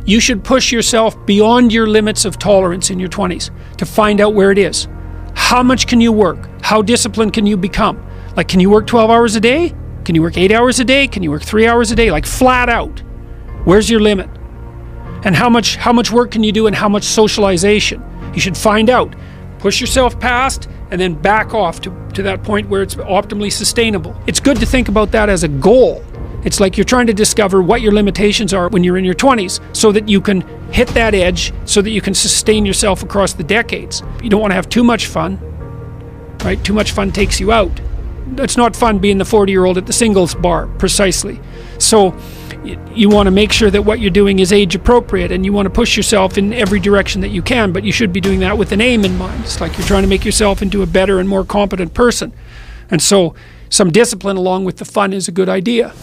You should push yourself beyond your limits of tolerance in your 20s to find out where it is. How much can you work? How disciplined can you become? Like, can you work 12 hours a day? Can you work 8 hours a day? Can you work 3 hours a day? Like, flat out. Where's your limit? And how much work can you do, and how much socialization? You should find out. Push yourself past and then back off to that point where it's optimally sustainable. It's good to think about that as a goal. It's like you're trying to discover what your limitations are when you're in your 20s so that you can hit that edge, so that you can sustain yourself across the decades. You don't want to have too much fun, right? Too much fun takes you out. It's not fun being the 40-year-old at the singles bar, precisely. So you want to make sure that what you're doing is age appropriate, and you want to push yourself in every direction that you can, but you should be doing that with an aim in mind. It's like you're trying to make yourself into a better and more competent person. And so some discipline along with the fun is a good idea.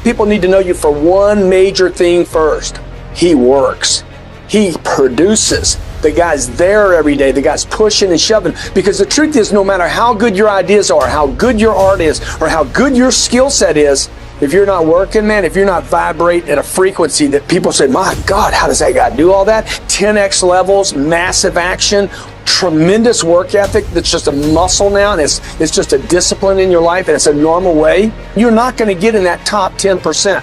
People need to know you for one major thing first. He works. He produces. The guy's there every day. The guy's pushing and shoving. Because the truth is, no matter how good your ideas are, how good your art is, or how good your skill set is, if you're not working, man, if you're not vibrating at a frequency that people say, my God, how does that guy do all that? 10x levels, massive action, tremendous work ethic that's just a muscle now, and it's just a discipline in your life, and it's a normal way. You're not going to get in that top 10%.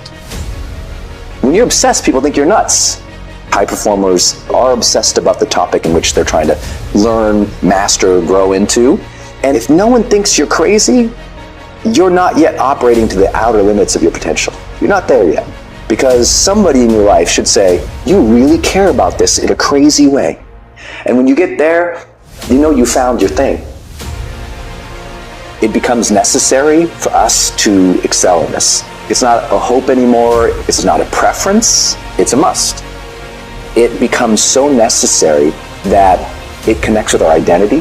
When you're obsessed, people think you're nuts. High performers are obsessed about the topic in which they're trying to learn, master, grow into. And if no one thinks you're crazy, you're not yet operating to the outer limits of your potential. You're not there yet. Because somebody in your life should say, you really care about this in a crazy way. And when you get there, you know you found your thing. It becomes necessary for us to excel in this. It's not a hope anymore. It's not a preference. It's a must. It becomes so necessary that it connects with our identity,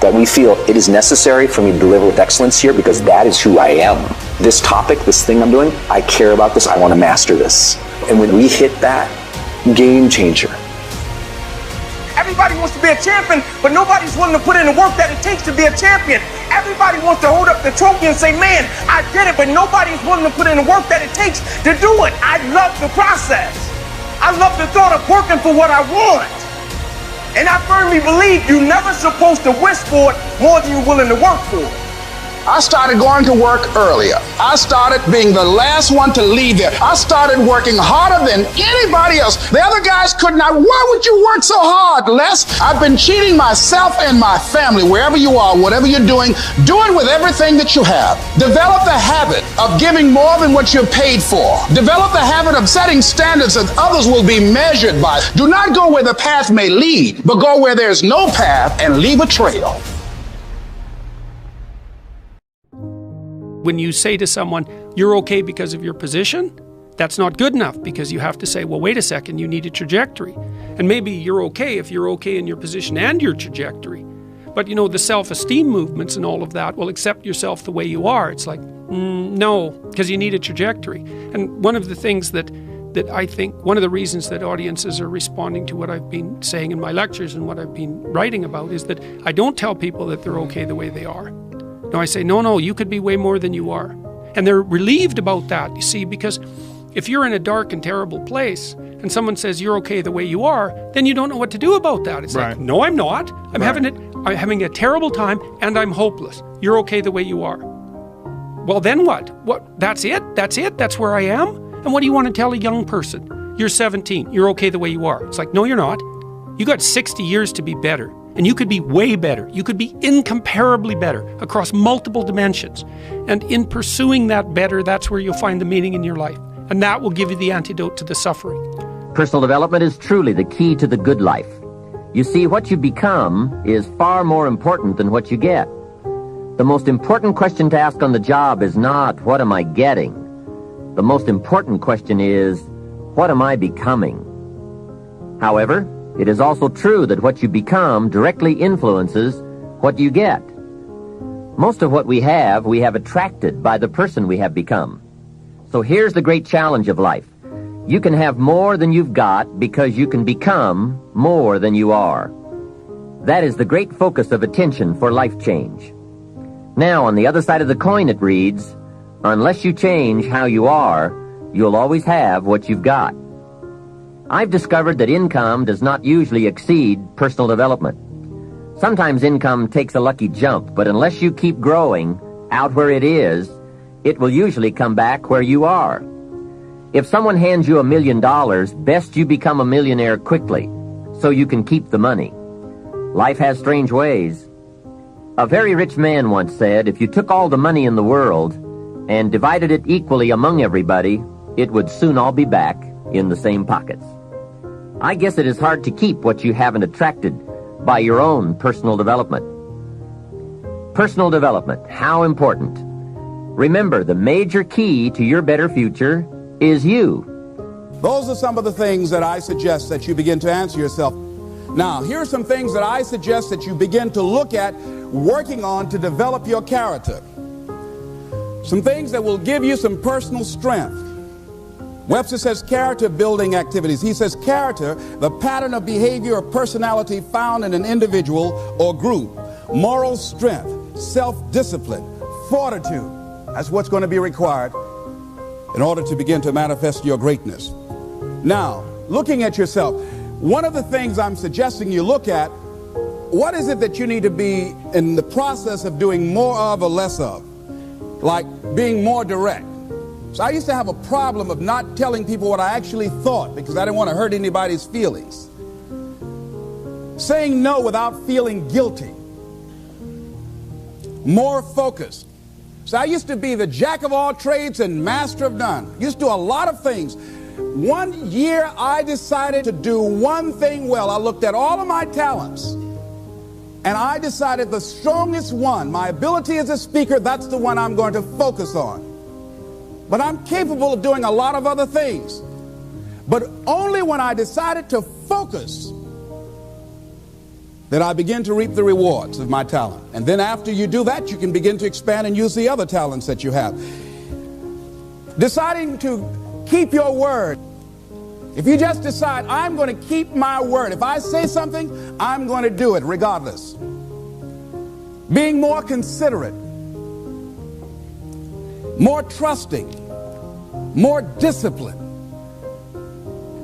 that we feel it is necessary for me to deliver with excellence here because that is who I am. This topic, this thing I'm doing, I care about this, I want to master this. And when we hit that, game changer. Everybody wants to be a champion, but nobody's willing to put in the work that it takes to be a champion. Everybody wants to hold up the trophy and say, man, I did it, but nobody's willing to put in the work that it takes to do it. I love the process. I love the thought of working for what I want. And I firmly believe you're never supposed to wish for it more than you're willing to work for it. I started going to work earlier. I started being the last one to leave there. I started working harder than anybody else. The other guys could not. Why would you work so hard, Les? I've been cheating myself and my family. Wherever you are, whatever you're doing, do it with everything that you have. Develop the habit of giving more than what you're paid for. Develop the habit of setting standards that others will be measured by. Do not go where the path may lead, but go where there's no path and leave a trail. When you say to someone, you're okay because of your position, that's not good enough, because you have to say, well, wait a second, you need a trajectory. And maybe you're okay if you're okay in your position and your trajectory. But, you know, the self-esteem movements and all of that will accept yourself the way you are. It's like, no, because you need a trajectory. And one of the things that I think, one of the reasons that audiences are responding to what I've been saying in my lectures and what I've been writing about is that I don't tell people that they're okay the way they are. No, I say, no, you could be way more than you are. And they're relieved about that, you see, because if you're in a dark and terrible place and someone says you're okay the way you are, then you don't know what to do about that. It's like, no, I'm not. I'm having a terrible time and I'm hopeless. You're okay the way you are. Well, then what? That's it? That's where I am? And what do you want to tell a young person? You're 17. You're okay the way you are. It's like, no, you're not. You got 60 years to be better. And you could be way better. You could be incomparably better across multiple dimensions. And in pursuing that better, that's where you'll find the meaning in your life. And that will give you the antidote to the suffering. Personal development is truly the key to the good life. You see, what you become is far more important than what you get. The most important question to ask on the job is not, what am I getting? The most important question is, what am I becoming? However, it is also true that what you become directly influences what you get. Most of what we have attracted by the person we have become. So here's the great challenge of life. You can have more than you've got because you can become more than you are. That is the great focus of attention for life change. Now, on the other side of the coin, it reads, unless you change how you are, you'll always have what you've got. I've discovered that income does not usually exceed personal development. Sometimes income takes a lucky jump, but unless you keep growing out where it is, it will usually come back where you are. If someone hands you $1 million, best you become a millionaire quickly, so you can keep the money. Life has strange ways. A very rich man once said, if you took all the money in the world and divided it equally among everybody, it would soon all be back in the same pockets. I guess it is hard to keep what you haven't attracted by your own personal development. Personal development, how important. Remember, the major key to your better future is you. Those are some of the things that I suggest that you begin to answer yourself. Now, here are some things that I suggest that you begin to look at working on to develop your character. Some things that will give you some personal strength. Webster says character building activities. He says character, the pattern of behavior or personality found in an individual or group. Moral strength, self-discipline, fortitude. That's what's going to be required in order to begin to manifest your greatness. Now, looking at yourself, one of the things I'm suggesting you look at, what is it that you need to be in the process of doing more of or less of? Like being more direct. So I used to have a problem of not telling people what I actually thought because I didn't want to hurt anybody's feelings. Saying no without feeling guilty. More focused. So I used to be the jack of all trades and master of none. Used to do a lot of things. One year I decided to do one thing well. I looked at all of my talents and I decided the strongest one, my ability as a speaker, that's the one I'm going to focus on. But I'm capable of doing a lot of other things. But only when I decided to focus that I begin to reap the rewards of my talent. And then after you do that, you can begin to expand and use the other talents that you have. Deciding to keep your word. If you just decide, I'm going to keep my word. If I say something, I'm going to do it regardless. Being more considerate. More trusting. More disciplined.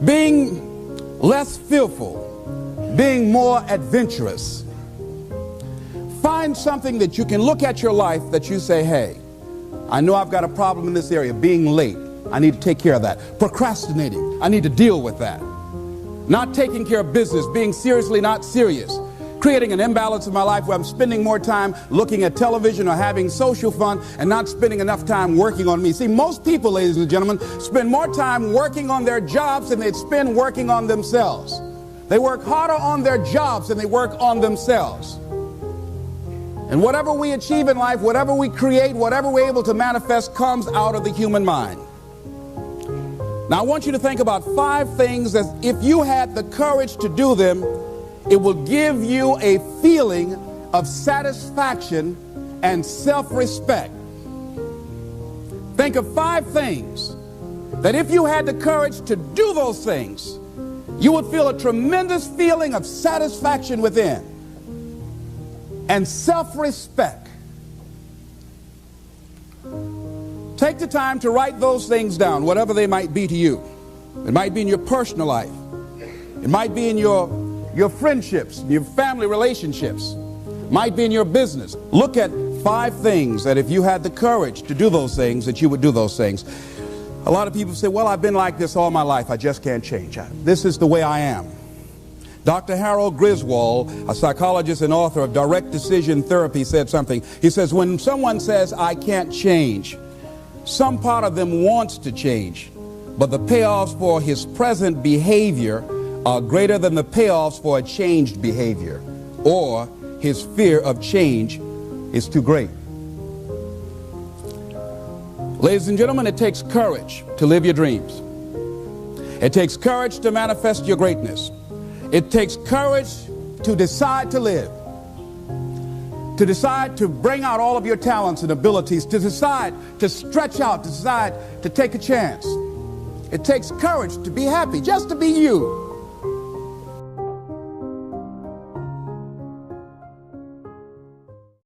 Being less fearful. Being more adventurous. Find something that you can look at your life that you say, hey, I know I've got a problem in this area, being late. I need to take care of that. Procrastinating. I need to deal with that. Not taking care of business, being seriously not serious. Creating an imbalance in my life where I'm spending more time looking at television or having social fun and not spending enough time working on me. See, most people, ladies and gentlemen, spend more time working on their jobs than they'd spend working on themselves. They work harder on their jobs than they work on themselves. And whatever we achieve in life, whatever we create, whatever we're able to manifest comes out of the human mind. Now I want you to think about 5 things that if you had the courage to do them, it will give you a feeling of satisfaction and self-respect. Think of 5 things that if you had the courage to do those things, you would feel a tremendous feeling of satisfaction within and self-respect. Take the time to write those things down, whatever they might be to you. It might be in your personal life. It might be in your friendships, your family relationships. It might be in your business. Look at 5 things that if you had the courage to do those things, that you would do those things. A lot of people say, well, I've been like this all my life. I just can't change. This is the way I am. Dr. Harold Griswold, a psychologist and author of Direct Decision Therapy, said something. He says, when someone says, I can't change, some part of them wants to change, but the payoffs for his present behavior are greater than the payoffs for a changed behavior, or his fear of change is too great. Ladies and gentlemen, it takes courage to live your dreams. It takes courage to manifest your greatness. It takes courage to decide to live, to decide to bring out all of your talents and abilities, to decide to stretch out, to decide to take a chance. It takes courage to be happy, just to be you.